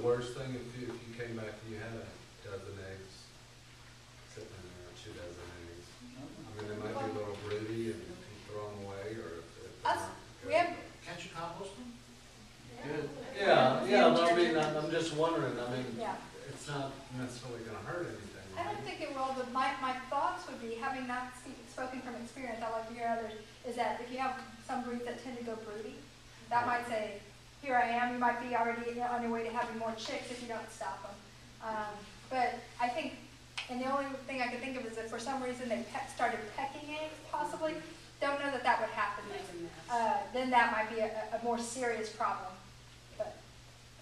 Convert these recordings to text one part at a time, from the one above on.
worst thing if you came back and you had a dozen eggs sitting in there, 2 dozen eggs? I mean, they might be a little broody and you throw them away, or if they're not We good. have, Can't you compost them? Good. Yeah, but I mean, I'm just wondering, I mean, yeah. it's not necessarily gonna hurt anything. I don't think it will, but my thoughts would be, having not spoken from experience, I like to hear others, is that if you have some breeds that tend to go broody, that might say, here I am, you might be already on your way to having more chicks if you don't stop them. But I think, and the only thing I could think of is if for some reason they started pecking eggs, possibly, don't know that that would happen. Then that might be a more serious problem. But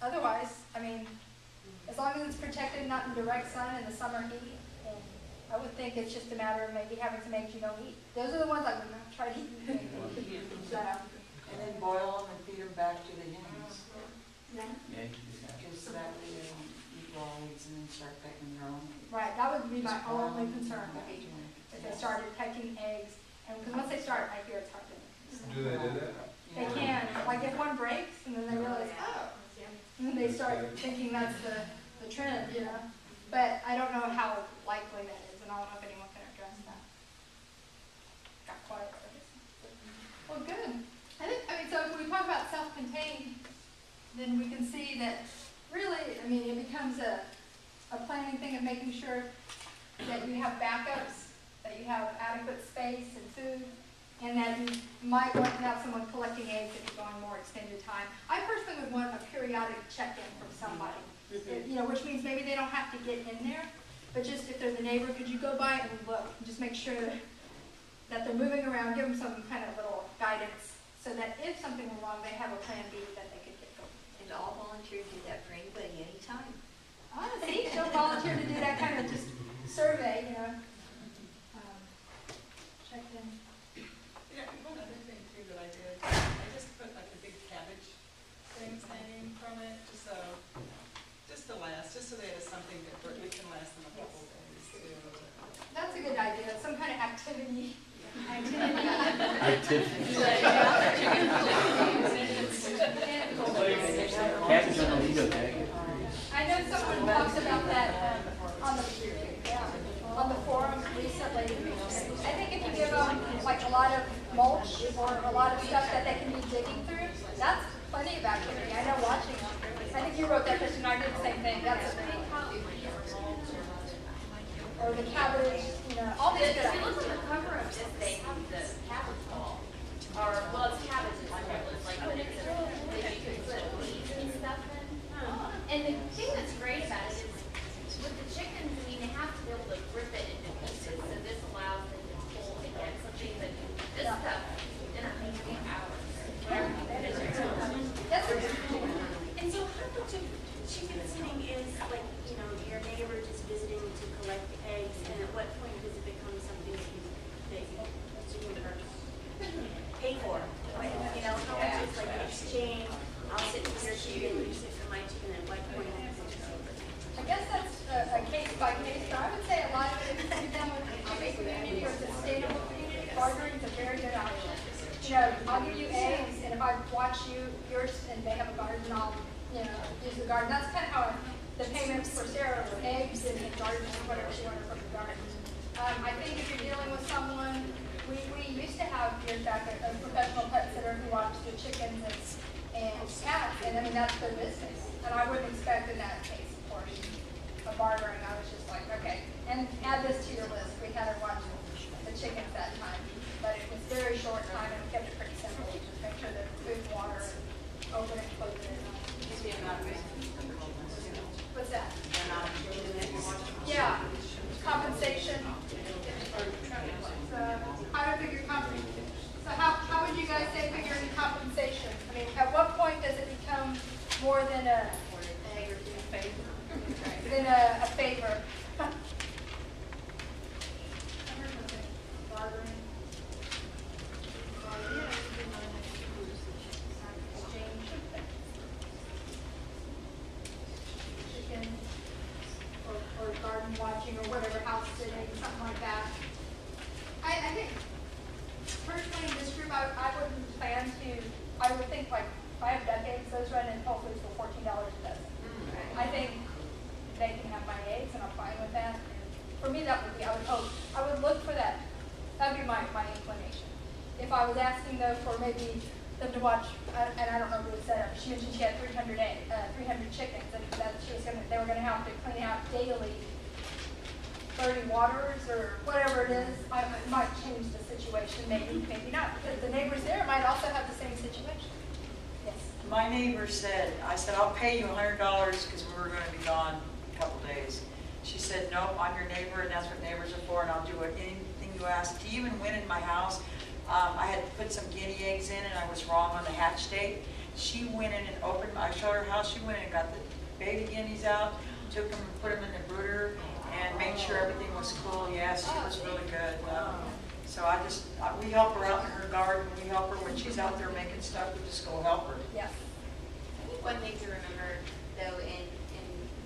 otherwise, I mean, as long as it's protected, not in direct sun in the summer heat, and I would think it's just a matter of maybe having some eggs you don't eat. Those are the ones I would not try to eat. So, And then boil them and feed them back to the hens. yeah. Because that way they don't eat raw eggs and then start pecking their own. Right, that would be my Just boil only them concern, back would be to them. if they started pecking eggs. And because once they start, I hear it's hard to Do they do that? They can. Like if one breaks and then they realize, oh, and then they start thinking that's the trend, you know. But I don't know how likely that is, and I don't know if anyone can address that. Got quiet. Well, good. I mean, so if we talk about self-contained, then we can see that really, I mean, it becomes a planning thing of making sure that you have backups, that you have adequate space and food, and that you might want to have someone collecting eggs if you're going more extended time. I personally would want a periodic check-in from somebody, you know, which means maybe they don't have to get in there, but just if there's a neighbor, could you go by and look, and just make sure that they're moving around, give them some kind of little guidance, so that if something were wrong, they have a plan B that they could get going. And all volunteers do that for anybody, anytime. Ah, see, she'll volunteer to do that kind of just survey, you know. Check in. Yeah, one other thing too that I did, I just put like a big cabbage things hanging from it, just to last, just so that it's something that it can last them a couple of days too. That's a good idea. Some kind of activity. I know someone talks about that on the forum recently. I think if you give them like a lot of mulch or a lot of stuff that they can be digging through, that's plenty of activity. I know watching them. I think you wrote that, Christian. I did the same thing. That's a or the cabbage, you know, all these good If you look ideas. on the cover of this, they have the cabbage ball. Or, well, it's cabbage, it's like, but it's that you can put weeds and stuff in. And the thing that's great about it is, with the chickens, I mean, they have to be able to rip it into pieces, so this allows them to pull again, something that, this stuff, in a few hours, whatever you put in there. That's a And so how much of chicken sitting is like, you know, your neighbor just visiting to collect eggs, and at what point does it become something that you can pay for? Like, you know, how much is like an exchange, I'll sit for your chicken, you sit for my chicken, at what point is it just over? I guess that's a case by case, but I would say a lot of it is to them with a chicken community or sustainable community. Bartering is a very good option. You know, I'll give you eggs, and if I watch yours, and they have a garden, I'll, you know, use the garden. That's kind of how the payments for Sarah were eggs and gardens or whatever she wanted from the garden. I think if you're dealing with someone, we used to have years back a professional pet sitter who watched the chickens and cats, and I mean that's their business. And I wouldn't expect in that case, of course, a bartering. I was just like, okay, and add this to your list. We had her watch the chickens that time, but it was very short time and we kept it pretty simple. Just make sure that food, water, and open and close it. What's that? Yeah, compensation. So how to figure compensation. So how would you guys say figuring compensation? I mean, at what point does it become more than a favor? Or garden watching or whatever, house sitting, something like that. I think personally in this group I wouldn't plan to, I would think like if I have duck eggs, those run in Whole Foods for $14 a dozen. I That would be my inclination. If I was asking though for maybe them to watch, and I don't know who it said, she mentioned she had 300 chickens, and that they were gonna have to clean out daily 30 waters or whatever it is. It might change the situation, maybe not, because the neighbors there might also have the same situation. Yes. My neighbor said, I said, I'll pay you $100 because we were gonna be gone a couple days. She said, nope, I'm your neighbor and that's what neighbors are for and I'll do anything you ask. She even went in my house. I had put some guinea eggs in and I was wrong on the hatch date. She went in and opened, I showed her how she went in and got the baby guineas out, took them and put them in the brooder and made sure everything was cool. Yes, she was really good. So we help her out in her garden. We help her when she's out there making stuff. We just go help her. Yes. I think one thing to remember, though, in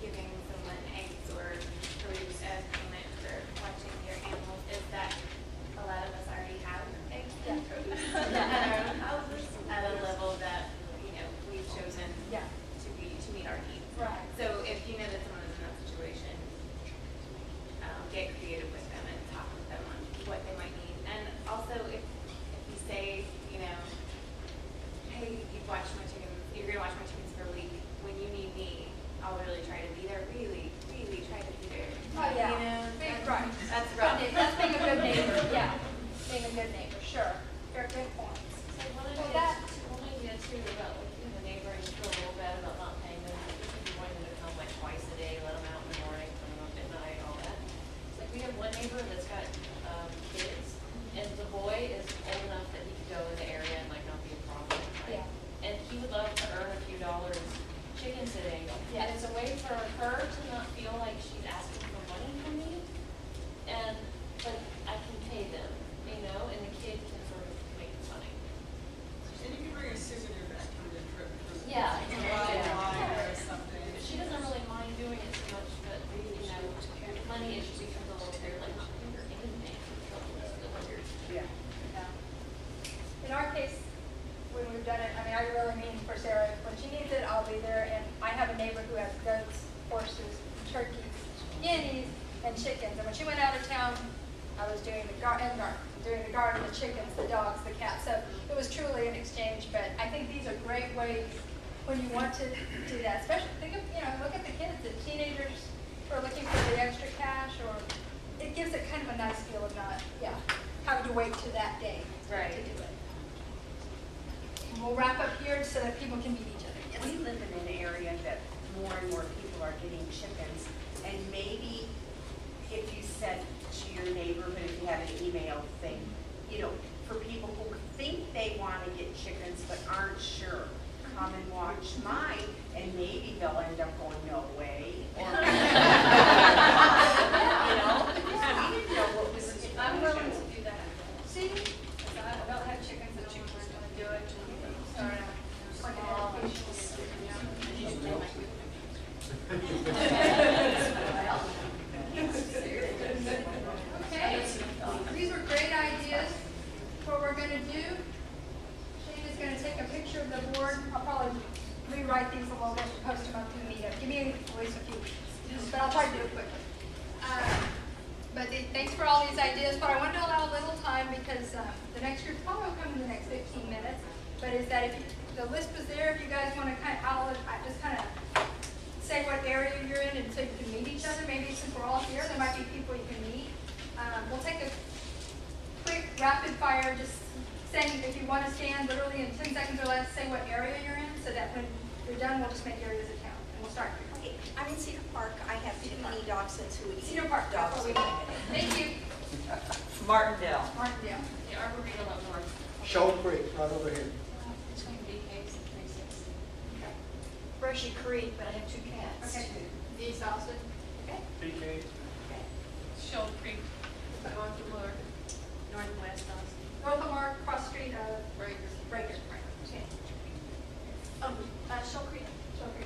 giving someone eggs or food as payment for watching your animals is that a lot of us already have eggs and produce at our own houses at a level that, we've chosen to meet our needs. Right. So if you know that someone is in that situation, get creative with them and talk with them on what they might need. And also if you say, hey, you've watched my chickens, you're going to watch my chickens for a week. When you need me, I'll really try to be there. Really, really try to be there. Oh, yeah. Right. That's rough. That's being a good neighbor, yeah. Being a good neighbor, sure. Very good points. So one of the get too about like you have a neighbor and you feel a little bad about not paying them. If you want them to come like twice a day, let them out in the morning, let them up at night, all that. It's like we have one neighbor that's got kids, and the boy is old enough that he could go in the area and like not be a problem. Right? Yeah. And he would love to earn a few dollars chicken sitting. Yeah. And it's a way for her to not feel like she's asking for money from me. But I can pay them, and the kid can sort of make money. And you can bring a souvenir back from the trip. Yeah. Or something. She doesn't really mind doing it so much, but money issue becomes a little weird, like you're anything. Yeah. In our case, when we've done it, I really mean for Sarah, when she needs it, I'll be there. And I have a neighbor who has goats, horses, turkeys, guineas, and chickens. And when she went out of town, I was doing the garden, the chickens, the dogs, the cats. So it was truly an exchange. But I think these are great ways when you want to do that. Especially look at the kids, the teenagers who are looking for the extra cash, or it gives it kind of a nice feel of not, having to wait to that day Right. to do it. And we'll wrap up here so that people can meet each other. Yes. We live in an area that more and more people are getting chickens, and maybe if you said to your neighbor, but if you have an email thing, for people who think they want to get chickens but aren't sure, come and watch mine, and maybe they'll end up going, no way. Or, we didn't know what was the situation. I'm willing to do that. See, I don't have chickens, and I'm going to do it. Sorry, like an Okay, these were great ideas. What we're going to do, Shane is going to take a picture of the board. I'll probably rewrite these a little bit and post them up to the meetup. Give me at least a few weeks, but I'll try to do it quickly. Thanks for all these ideas, but I wanted to allow a little time because the next group probably will come in the next 15 minutes. But is that the list was there, if you guys want to just kind of say what area you're in and so you can meet each other. Maybe since we're all here, there might be people you can meet. We'll take a quick rapid fire, just saying if you want to stand literally in 10 seconds or less, say what area you're in so that when you're done, we'll just make areas a count. And we'll start here. Okay, I'm in Cedar Park. I have two mini dachshunds who would eat Cedar Park, that's what we dogs. need. Thank you. Martindale. Martindale. The Arboretum up north. Shoal Creek, right over here. Between BK's and 360. Brushy Creek, but I have two cats. Okay. East Austin. Okay. BK. Shoal Creek. North Lamar, Northwest Austin. North Lamar, cross street, Breakers. Breakers. Right. Okay. Shoal Creek. Okay.